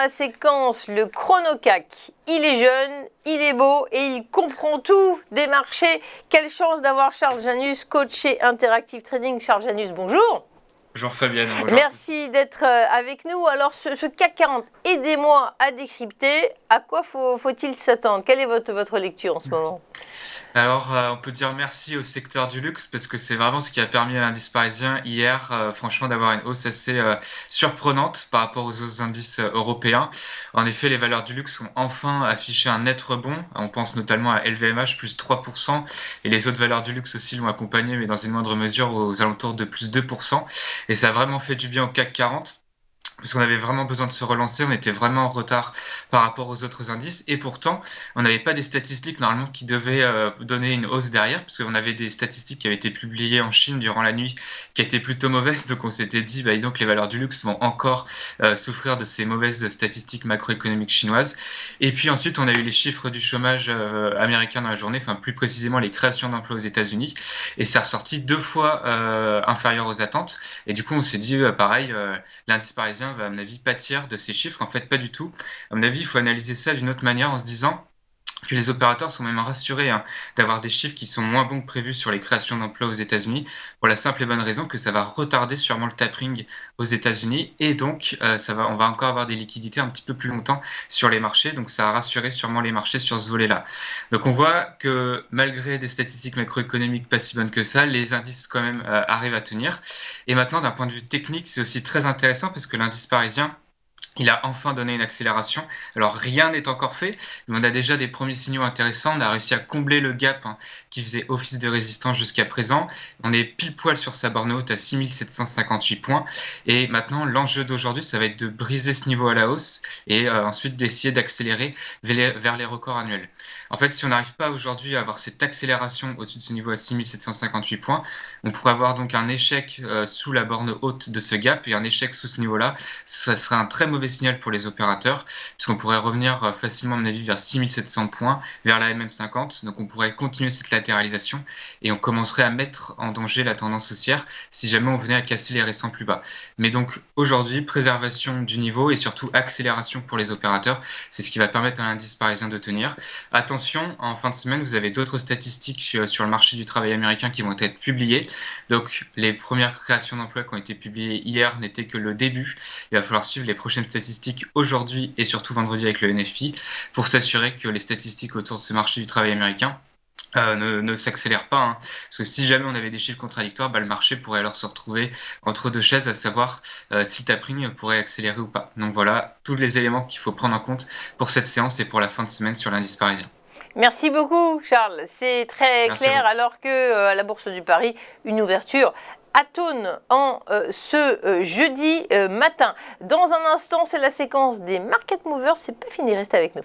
la séquence le chrono-CAC. Il est jeune, il est beau et il comprend tout des marchés. Quelle chance d'avoir Charles Janus, coach chez Interactive Trading. Charles Janus, bonjour. Bonjour Fabienne, bonjour Merci d'être avec nous. Alors ce CAC 40, aidez-moi à décrypter. À quoi faut-il s'attendre? Quelle est votre lecture en ce moment? Alors, on peut dire merci au secteur du luxe parce que c'est vraiment ce qui a permis à l'indice parisien hier, franchement, d'avoir une hausse assez surprenante par rapport aux autres indices européens. En effet, les valeurs du luxe ont enfin affiché un net rebond. On pense notamment à LVMH, plus 3%, et les autres valeurs du luxe aussi l'ont accompagné, mais dans une moindre mesure, aux alentours de plus 2%. Et ça a vraiment fait du bien au CAC 40. Parce qu'on avait vraiment besoin de se relancer, on était vraiment en retard par rapport aux autres indices, et pourtant, on n'avait pas des statistiques normalement qui devaient donner une hausse derrière, parce qu'on avait des statistiques qui avaient été publiées en Chine durant la nuit, qui étaient plutôt mauvaises, donc on s'était dit, bah, donc les valeurs du luxe vont encore souffrir de ces mauvaises statistiques macroéconomiques chinoises. Et puis ensuite, on a eu les chiffres du chômage américain dans la journée, enfin plus précisément les créations d'emplois aux États-Unis, et c'est ressorti 2 fois inférieur aux attentes, et du coup on s'est dit, pareil, l'indice parisien va, à mon avis, pâtir de ces chiffres. En fait, pas du tout. À mon avis, il faut analyser ça d'une autre manière en se disant que les opérateurs sont même rassurés d'avoir des chiffres qui sont moins bons que prévus sur les créations d'emplois aux États-Unis, pour la simple et bonne raison que ça va retarder sûrement le tapering aux États-Unis, et donc on va encore avoir des liquidités un petit peu plus longtemps sur les marchés, donc ça a rassuré sûrement les marchés sur ce volet-là. Donc on voit que malgré des statistiques macroéconomiques pas si bonnes que ça, les indices quand même arrivent à tenir. Et maintenant, d'un point de vue technique, c'est aussi très intéressant parce que l'indice parisien, il a enfin donné une accélération. Alors rien n'est encore fait, mais on a déjà des premiers signaux intéressants. On a réussi à combler le gap qui faisait office de résistance jusqu'à présent. On est pile poil sur sa borne haute à 6758 points. Et maintenant, l'enjeu d'aujourd'hui, ça va être de briser ce niveau à la hausse et ensuite d'essayer d'accélérer vers les records annuels. En fait, si on n'arrive pas aujourd'hui à avoir cette accélération au-dessus de ce niveau à 6758 points, on pourrait avoir donc un échec sous la borne haute de ce gap, et un échec sous ce niveau-là, ça serait un très mauvais signal pour les opérateurs, puisqu'on pourrait revenir facilement, à mon avis, vers 6700 points, vers la MM50. Donc on pourrait continuer cette latéralisation et on commencerait à mettre en danger la tendance haussière si jamais on venait à casser les récents plus bas. Mais donc aujourd'hui, préservation du niveau et surtout accélération pour les opérateurs, c'est ce qui va permettre à l'indice parisien de tenir. Attention, en fin de semaine, vous avez d'autres statistiques sur le marché du travail américain qui vont être publiées. Donc les premières créations d'emplois qui ont été publiées hier n'étaient que le début. Il va falloir suivre les prochaines statistiques aujourd'hui et surtout vendredi avec le NFP pour s'assurer que les statistiques autour de ce marché du travail américain ne s'accélèrent pas. Parce que si jamais on avait des chiffres contradictoires, le marché pourrait alors se retrouver entre deux chaises, à savoir si le tapering pourrait accélérer ou pas. Donc voilà, tous les éléments qu'il faut prendre en compte pour cette séance et pour la fin de semaine sur l'indice parisien. Merci beaucoup Charles, c'est très clair, alors que à la Bourse du Paris, une ouverture atone en ce jeudi matin. Dans un instant, c'est la séquence des Market Movers, c'est pas fini, restez avec nous.